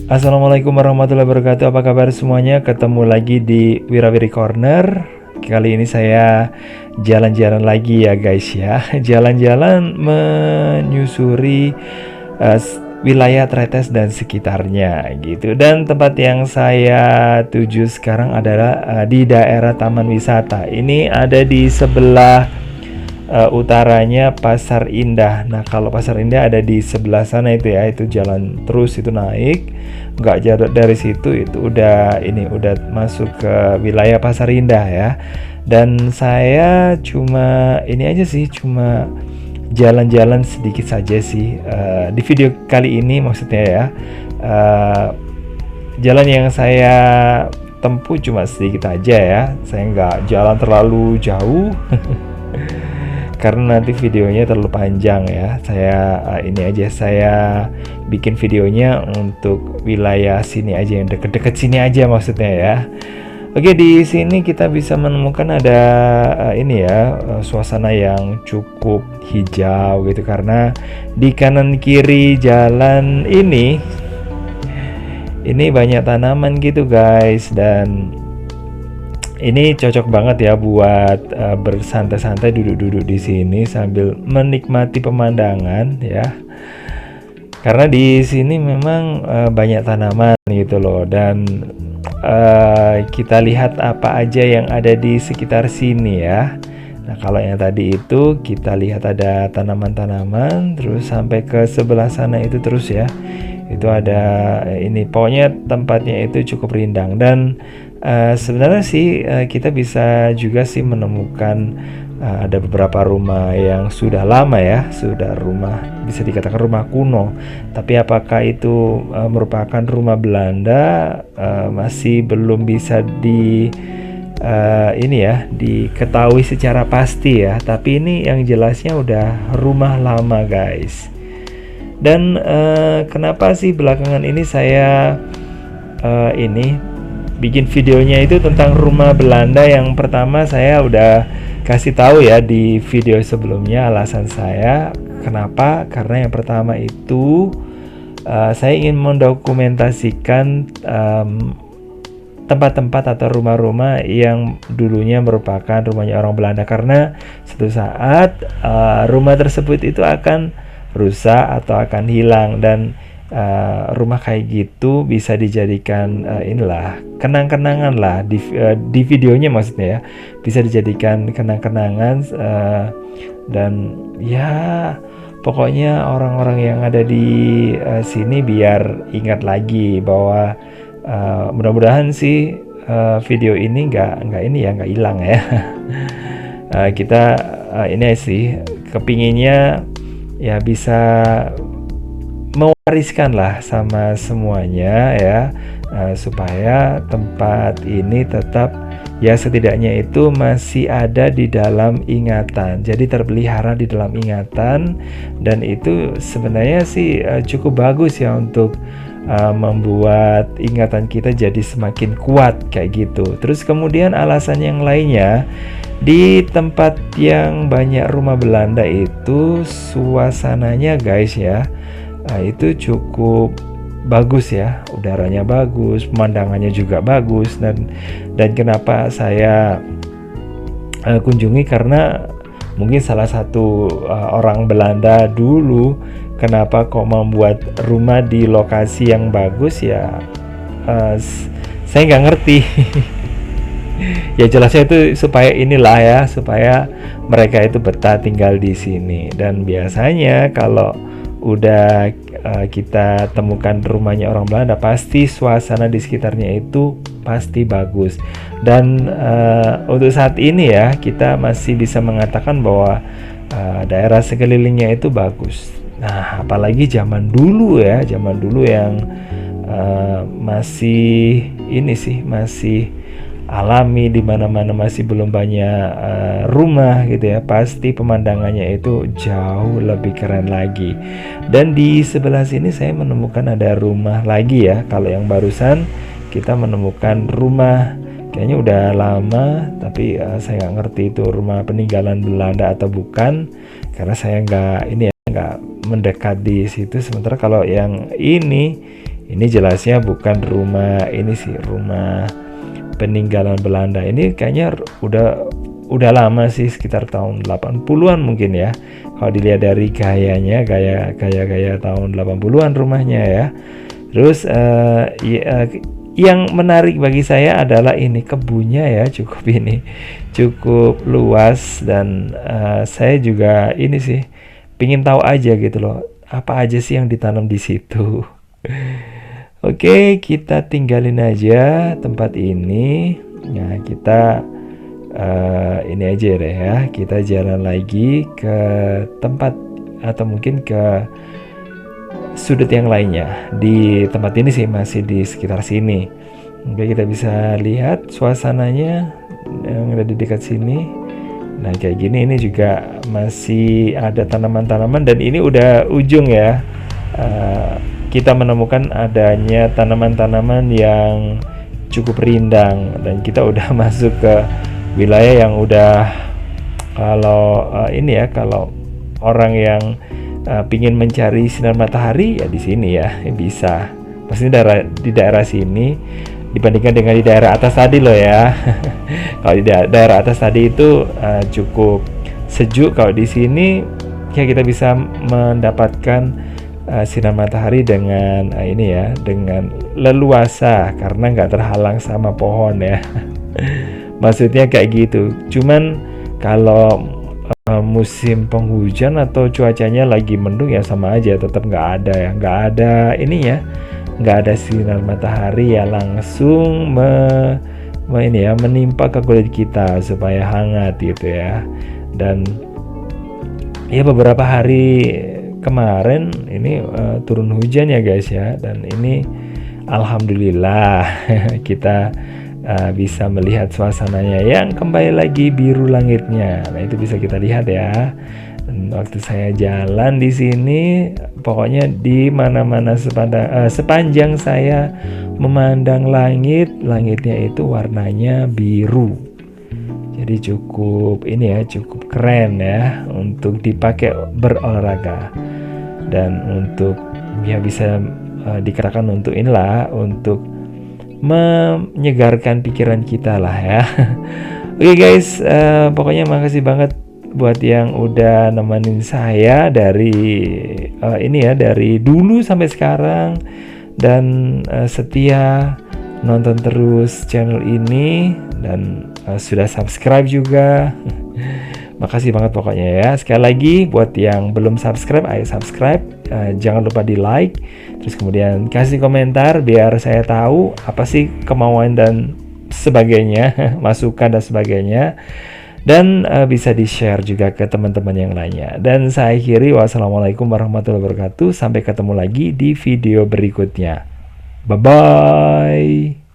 Assalamualaikum warahmatullahi wabarakatuh. Apa kabar semuanya? Ketemu lagi di Wirawiri Corner. Kali ini saya jalan-jalan lagi ya guys ya. Jalan-jalan menyusuri wilayah Tretes dan sekitarnya gitu. Dan tempat yang saya tuju sekarang adalah di daerah Taman Wisata. Ini ada di sebelah utaranya Pasar Indah. Nah, kalau Pasar Indah ada di sebelah sana itu ya, itu jalan terus itu naik, nggak jauh dari situ itu udah masuk ke wilayah Pasar Indah ya. Dan saya cuma ini aja sih, cuma jalan-jalan sedikit saja sih di video kali ini maksudnya ya. Jalan yang saya tempuh cuma sedikit aja ya, saya nggak jalan terlalu jauh karena nanti videonya terlalu panjang ya. Saya bikin videonya untuk wilayah sini aja, yang deket-deket sini aja maksudnya ya. Oke, di sini kita bisa menemukan ada suasana yang cukup hijau gitu, karena di kanan kiri jalan ini banyak tanaman gitu guys, dan ini cocok banget ya buat bersantai-santai, duduk-duduk di sini sambil menikmati pemandangan ya. Karena di sini memang banyak tanaman gitu loh, dan kita lihat apa aja yang ada di sekitar sini ya. Nah, kalau yang tadi itu kita lihat ada tanaman-tanaman, terus sampai ke sebelah sana itu terus ya. Itu ada ini, pokoknya tempatnya itu cukup rindang. Dan sebenarnya sih kita bisa juga sih menemukan ada beberapa rumah yang sudah lama ya, bisa dikatakan rumah kuno. Tapi apakah itu merupakan rumah Belanda masih belum bisa diketahui secara pasti ya. Tapi ini yang jelasnya udah rumah lama guys. Dan kenapa sih belakangan ini saya bikin videonya itu tentang rumah Belanda? Yang pertama saya udah kasih tahu ya di video sebelumnya alasan saya kenapa. Karena yang pertama itu saya ingin mendokumentasikan tempat-tempat atau rumah-rumah yang dulunya merupakan rumahnya orang Belanda, karena suatu saat rumah tersebut itu akan rusak atau akan hilang. Dan rumah kayak gitu bisa dijadikan kenang-kenangan lah di videonya maksudnya ya, bisa dijadikan kenang-kenangan dan ya pokoknya orang-orang yang ada di sini biar ingat lagi bahwa mudah-mudahan sih video ini nggak hilang ya. Kita ini sih kepinginnya ya bisa mewariskan lah sama semuanya ya, supaya tempat ini tetap ya setidaknya itu masih ada di dalam ingatan, jadi terpelihara di dalam ingatan. Dan itu sebenarnya sih cukup bagus ya untuk membuat ingatan kita jadi semakin kuat kayak gitu. Terus kemudian alasan yang lainnya, di tempat yang banyak rumah Belanda itu suasananya guys ya, itu cukup bagus ya, udaranya bagus, pemandangannya juga bagus. Dan kenapa saya kunjungi, karena mungkin salah satu orang Belanda dulu kenapa kok membuat rumah di lokasi yang bagus ya, saya nggak ngerti. Ya jelasnya itu supaya supaya mereka itu betah tinggal di sini. Dan biasanya kalau udah kita temukan rumahnya orang Belanda, pasti suasana di sekitarnya itu pasti bagus. Dan untuk saat ini ya, kita masih bisa mengatakan bahwa daerah sekelilingnya itu bagus. Nah, apalagi zaman dulu yang masih alami, di mana-mana masih belum banyak rumah gitu ya, pasti pemandangannya itu jauh lebih keren lagi. Dan di sebelah sini saya menemukan ada rumah lagi ya. Kalau yang barusan kita menemukan rumah kayaknya udah lama, tapi saya nggak ngerti itu rumah peninggalan Belanda atau bukan, karena saya nggak mendekat di situ. Sementara kalau yang ini Ini jelasnya bukan rumah ini sih, rumah peninggalan Belanda. Ini kayaknya udah lama sih, sekitar tahun 80-an mungkin ya. Kalau dilihat dari gayanya, gaya tahun 80-an rumahnya ya. Terus yang menarik bagi saya adalah ini kebunnya ya, cukup luas. Dan saya juga ini sih pingin tahu aja gitu loh, apa aja sih yang ditanam di situ. Oke, kita tinggalin aja tempat ini. Nah, kita ini aja deh ya. Kita jalan lagi ke tempat atau mungkin ke sudut yang lainnya. Di tempat ini sih masih di sekitar sini. Oke, kita bisa lihat suasananya yang ada di dekat sini. Nah, kayak gini, ini juga masih ada tanaman-tanaman, dan ini udah ujung ya. Kita menemukan adanya tanaman-tanaman yang cukup rindang, dan kita udah masuk ke wilayah yang udah, kalau ini ya, kalau orang yang pingin mencari sinar matahari ya di sini ya bisa. Pasti di daerah sini dibandingkan dengan di daerah atas tadi loh ya. Kalau di daerah atas tadi itu cukup sejuk, kalau di sini ya kita bisa mendapatkan sinar matahari dengan ini ya, dengan leluasa karena nggak terhalang sama pohon ya. Maksudnya kayak gitu. Cuman kalau musim penghujan atau cuacanya lagi mendung ya sama aja, tetap nggak ada ininya, nggak ada sinar matahari ya langsung ini ya menimpa ke kulit kita supaya hangat gitu ya. Dan ya beberapa hari kemarin ini turun hujan ya guys ya, dan ini alhamdulillah kita bisa melihat suasananya yang kembali lagi biru langitnya. Nah, itu bisa kita lihat ya. Dan waktu saya jalan di sini, pokoknya di mana-mana sepanjang saya memandang langitnya itu warnanya biru. Jadi cukup ini ya, cukup keren ya untuk dipakai berolahraga, dan untuk ya bisa dikatakan untuk inilah, untuk menyegarkan pikiran kita lah ya. Oke guys, pokoknya makasih banget buat yang udah nemenin saya dari ini ya, dari dulu sampai sekarang, dan setia nonton terus channel ini, dan sudah subscribe juga. Makasih banget pokoknya ya. Sekali lagi buat yang belum subscribe, ayo subscribe. Jangan lupa di like, terus kemudian kasih komentar biar saya tahu apa sih kemauan dan sebagainya, masukan dan sebagainya. Dan bisa di share juga ke teman-teman yang lainnya. Dan saya akhiri, wassalamualaikum warahmatullahi wabarakatuh. Sampai ketemu lagi di video berikutnya. Bye bye.